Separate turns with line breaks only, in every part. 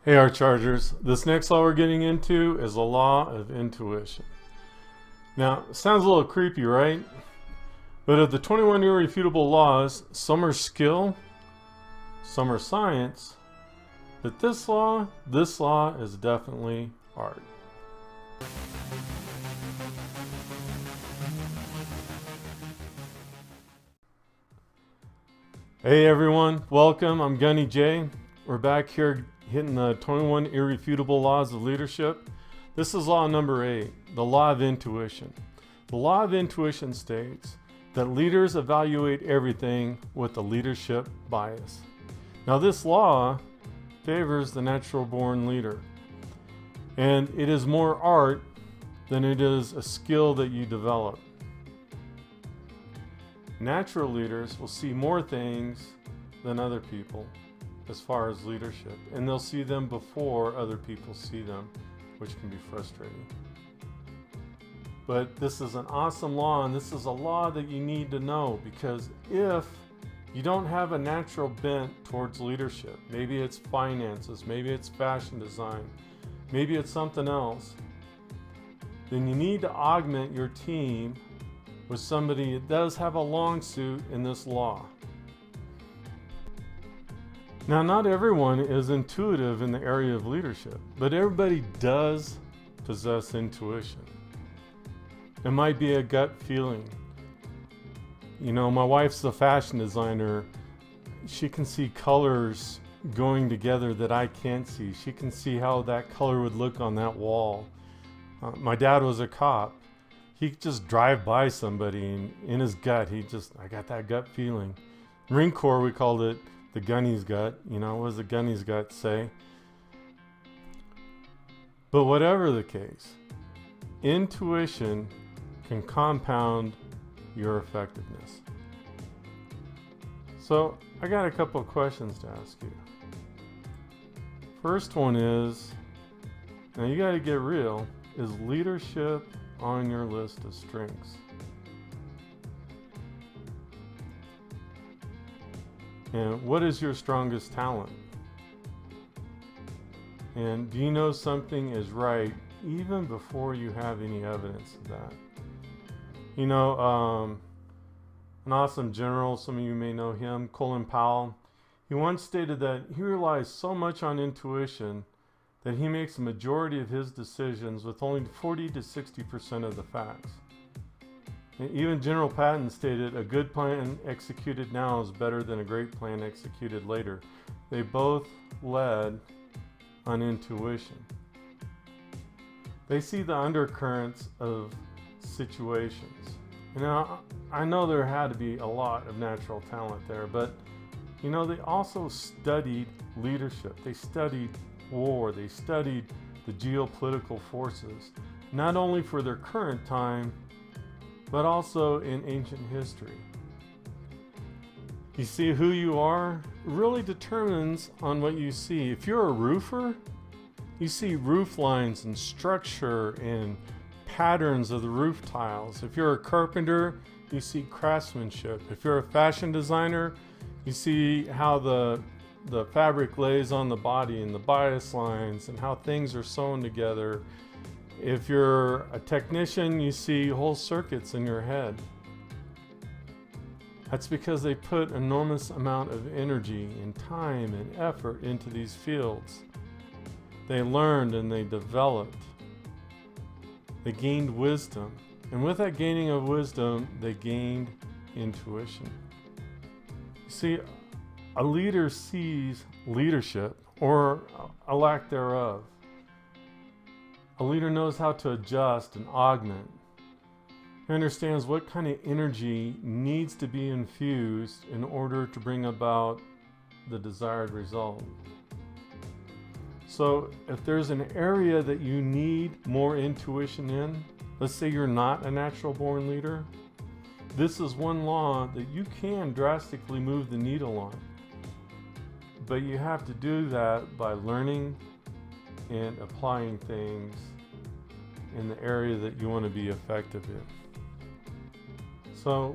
Hey, our Chargers. This next law we're getting into is the law of intuition. Now, it sounds a little creepy, right? But of the 21 irrefutable laws, some are skill, some are science, but this law is definitely art. Hey everyone, welcome. I'm Gunny J. We're back here hitting the 21 irrefutable laws of leadership. This is law number 8, the law of intuition. The law of intuition states that leaders evaluate everything with a leadership bias. Now this law favors the natural born leader, and it is more art than it is a skill that you develop. Natural leaders will see more things than other people as far as leadership, and they'll see them before other people see them, which can be frustrating. But this is an awesome law, and this is a law that you need to know, because if you don't have a natural bent towards leadership, maybe it's finances, maybe it's fashion design, maybe it's something else, then you need to augment your team with somebody that does have a long suit in this law. Now, not everyone is intuitive in the area of leadership, but everybody does possess intuition. It might be a gut feeling. You know, my wife's a fashion designer. She can see colors going together that I can't see. She can see how that color would look on that wall. My dad was a cop. He could just drive by somebody and in his gut, I got that gut feeling. Marine Corps, we called it the gunny's gut. You know, what does the gunny's gut say? But whatever the case, intuition can compound your effectiveness. So I got a couple of questions to ask you. First one is, now you got to get real, is leadership on your list of strengths? And what is your strongest talent? And do you know something is right even before you have any evidence of that? You know, an awesome general, some of you may know him, Colin Powell, he once stated that he relies so much on intuition that he makes the majority of his decisions with only 40 to 60% of the facts. And even General Patton stated, a good plan executed now is better than a great plan executed later. They both led on intuition. They see the undercurrents of situations. You know, I know there had to be a lot of natural talent there, but you know, they also studied leadership. They studied war. They studied the geopolitical forces, not only for their current time, but also in ancient history. You see, who you are really determines on what you see. If you're a roofer, you see roof lines and structure and patterns of the roof tiles. If you're a carpenter, you see craftsmanship. If you're a fashion designer, you see how the fabric lays on the body and the bias lines and how things are sewn together. If you're a technician, you see whole circuits in your head. That's because they put enormous amount of energy and time and effort into these fields. They learned and they developed. They gained wisdom. And with that gaining of wisdom, they gained intuition. You see, a leader sees leadership or a lack thereof. A leader knows how to adjust and augment. He understands what kind of energy needs to be infused in order to bring about the desired result. So if there's an area that you need more intuition in, let's say you're not a natural born leader, this is one law that you can drastically move the needle on. But you have to do that by learning and applying things in the area that you want to be effective in. So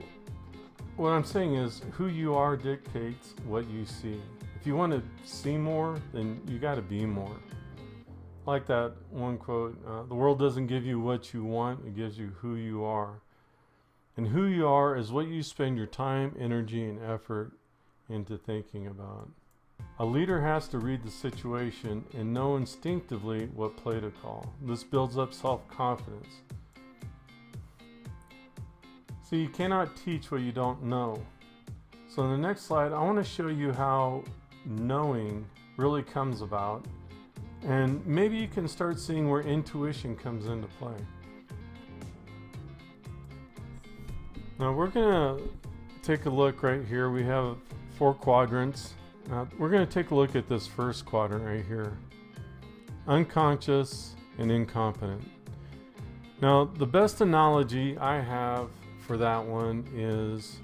what I'm saying is, who you are dictates what you see. If If you want to see more, then you got to be more. Like that one quote, the world doesn't give you what you want, it gives you who you are. And who you are is what you spend your time, energy, and effort into thinking about. A leader has to read the situation and know instinctively what play to call. This builds up self-confidence. So you cannot teach what you don't know. So in the next slide, I want to show you how knowing really comes about. And maybe you can start seeing where intuition comes into play. Now we're going to take a look right here. We have 4 quadrants. Now we're going to take a look at this first quadrant right here. Unconscious and incompetent. Now the best analogy I have for that one is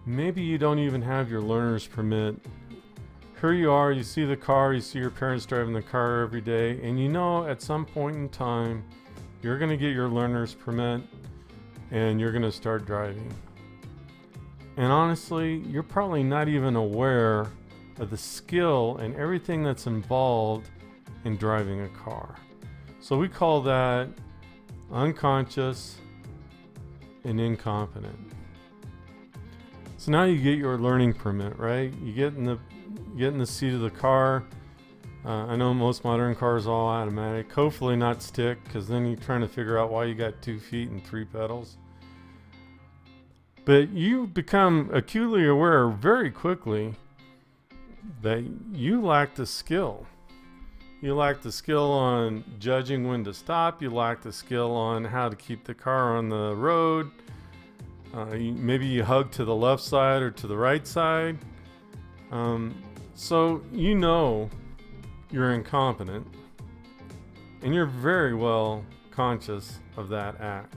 maybe you don't even have your learner's permit. Here you are, you see the car, you see your parents driving the car every day, and you know at some point in time you're going to get your learner's permit and you're going to start driving. And honestly, you're probably not even aware of the skill and everything that's involved in driving a car. So we call that unconscious and incompetent. So now you get your learning permit, right? You get in the seat of the car. I know most modern cars are all automatic. Hopefully not stick, because then you're trying to figure out why you got 2 feet and 3 pedals. But you become acutely aware very quickly that you lack the skill. You lack the skill on judging when to stop. You lack the skill on how to keep the car on the road. Maybe you hug to the left side or to the right side. So you know you're incompetent, and you're very well conscious of that act.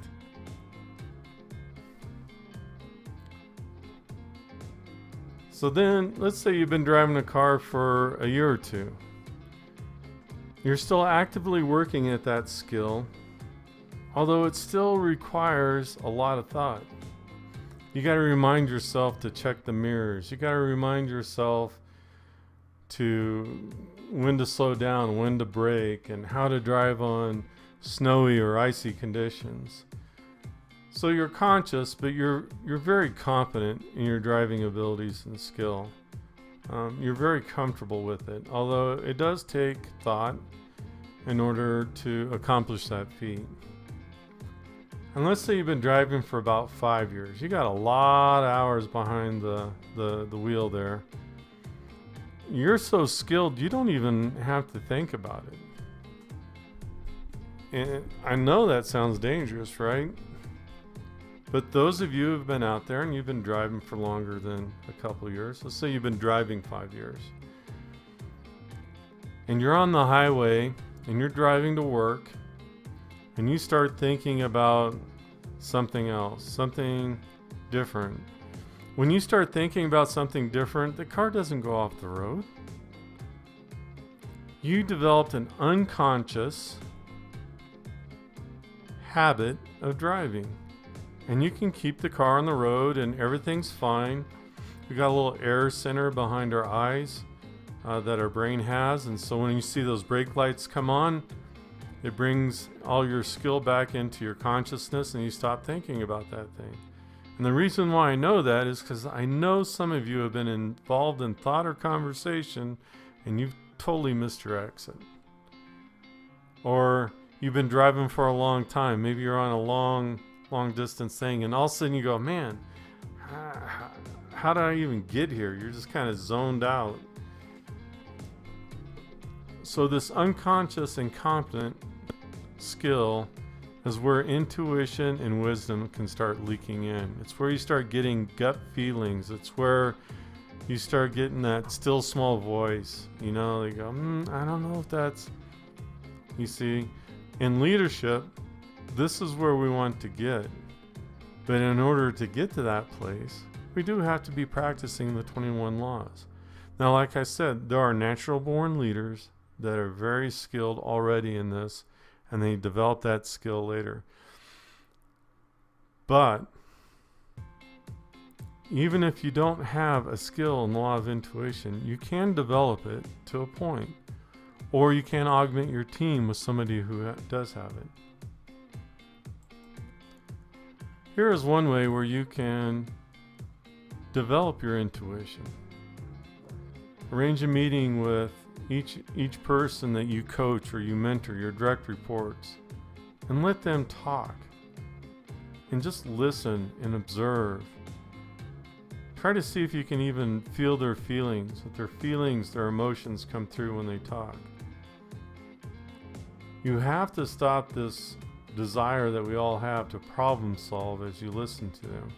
So then, let's say you've been driving a car for a year or two. You're still actively working at that skill, although it still requires a lot of thought. You got to remind yourself to check the mirrors. You got to remind yourself to when to slow down, when to brake, and how to drive on snowy or icy conditions. So you're conscious, but you're very competent in your driving abilities and skill. You're very comfortable with it, although it does take thought in order to accomplish that feat. And let's say you've been driving for about 5 years. You got a lot of hours behind the wheel there. You're so skilled, you don't even have to think about it. And I know that sounds dangerous, right? But those of you who have been out there and you've been driving for longer than a couple of years, let's say you've been driving 5 years, and you're on the highway and you're driving to work, and you start thinking about something else, something different. When you start thinking about something different, the car doesn't go off the road. You developed an unconscious habit of driving. And you can keep the car on the road and everything's fine. We got a little air center behind our eyes that our brain has. And so when you see those brake lights come on, it brings all your skill back into your consciousness and you stop thinking about that thing. And the reason why I know that is because I know some of you have been involved in thought or conversation and you've totally missed your exit. Or you've been driving for a long time. Maybe you're on a long distance thing and all of a sudden you go, man, how did I even get here? You're just kind of zoned out. So this unconscious incompetent skill is where intuition and wisdom can start leaking in. It's where you start getting gut feelings. It's where you start getting that still small voice. You know, they go, I don't know if that's, you see, in leadership, this is where we want to get. But in order to get to that place, we do have to be practicing the 21 laws. Now, like I said, there are natural born leaders that are very skilled already in this, and they develop that skill later. But even if you don't have a skill in the law of intuition, you can develop it to a point, or you can augment your team with somebody who does have it. Here is one way where you can develop your intuition. Arrange a meeting with each person that you coach or you mentor, your direct reports, and let them talk. And just listen and observe. Try to see if you can even feel their feelings, that their emotions come through when they talk. You have to stop this desire that we all have to problem solve as you listen to them,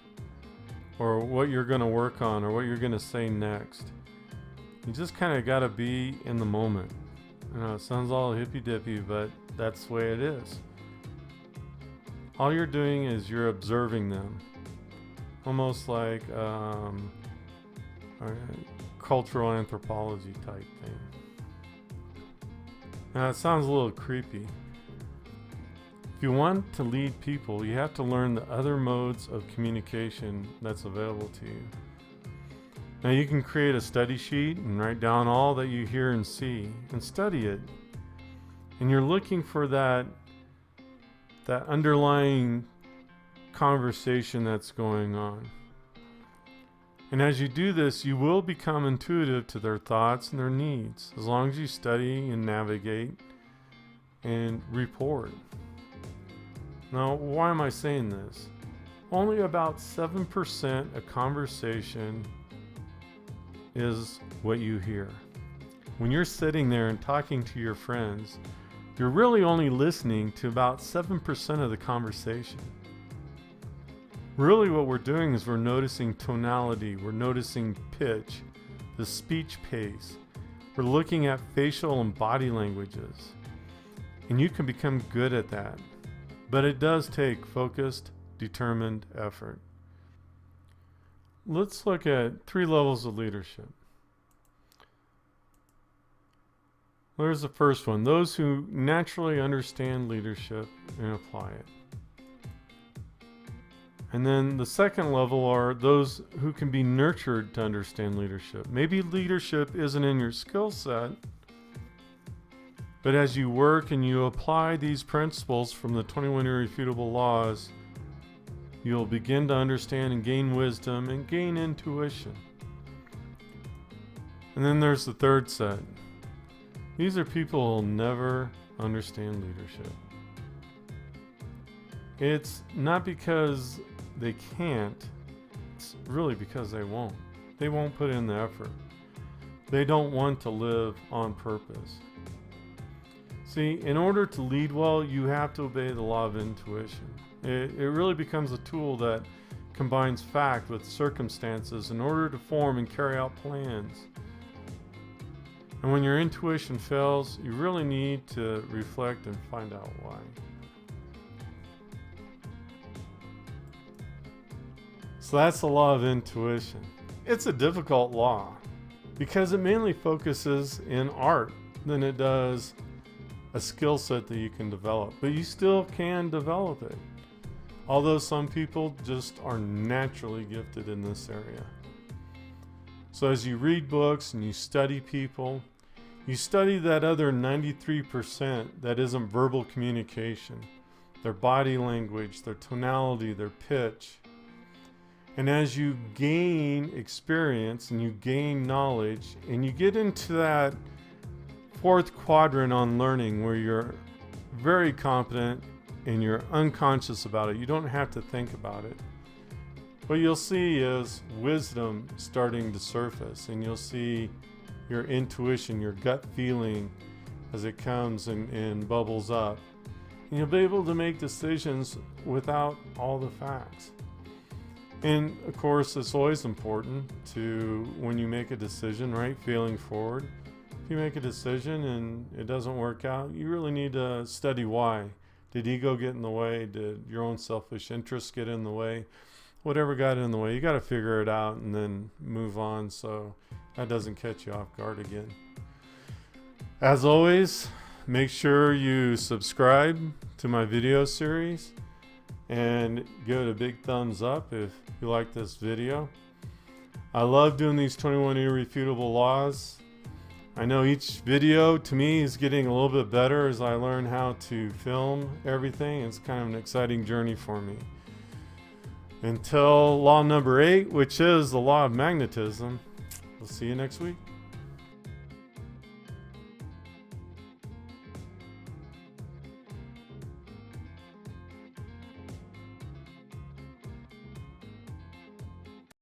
or what you're going to work on, or what you're going to say next. You just kind of got to be in the moment. I know it sounds all hippy-dippy, but that's the way it is. All you're doing is you're observing them, almost like a cultural anthropology type thing. Now it sounds a little creepy. If you want to lead people, you have to learn the other modes of communication that's available to you. Now you can create a study sheet and write down all that you hear and see and study it. And you're looking for that underlying conversation that's going on. And as you do this, you will become intuitive to their thoughts and their needs, as long as you study and navigate and report. Now, why am I saying this? Only about 7% of conversation is what you hear. When you're sitting there and talking to your friends, you're really only listening to about 7% of the conversation. Really what we're doing is we're noticing tonality, we're noticing pitch, the speech pace. We're looking at facial and body languages. And you can become good at that. But it does take focused, determined effort. Let's look at 3 levels of leadership. There's the first one, those who naturally understand leadership and apply it. And then the second level are those who can be nurtured to understand leadership. Maybe leadership isn't in your skill set, but as you work and you apply these principles from the 21 irrefutable laws, you'll begin to understand and gain wisdom and gain intuition. And then there's the third set. These are people who will never understand leadership. It's not because they can't, it's really because they won't. They won't put in the effort. They don't want to live on purpose. See, in order to lead well, you have to obey the law of intuition. It really becomes a tool that combines fact with circumstances in order to form and carry out plans. And when your intuition fails, you really need to reflect and find out why. So that's the law of intuition. It's a difficult law because it mainly focuses in art than it does a skill set that you can develop, but you still can develop it. Although some people just are naturally gifted in this area. So as you read books and you study people, you study that other 93% that isn't verbal communication, their body language, their tonality, their pitch. And as you gain experience and you gain knowledge and you get into that fourth quadrant on learning where you're very competent and you're unconscious about it, you don't have to think about it. What you'll see is wisdom starting to surface, and you'll see your intuition, your gut feeling as it comes and bubbles up. And you'll be able to make decisions without all the facts. And of course, it's always important to, when you make a decision, right, failing forward. If you make a decision and it doesn't work out, you really need to study why. Did ego get in the way? Did your own selfish interests get in the way? Whatever got in the way, you got to figure it out and then move on so that doesn't catch you off guard again. As always, make sure you subscribe to my video series and give it a big thumbs up if you like this video. I love doing these 21 irrefutable laws. I know each video to me is getting a little bit better as I learn how to film everything. It's kind of an exciting journey for me. Until law number 8, which is the law of magnetism, we'll see you next week.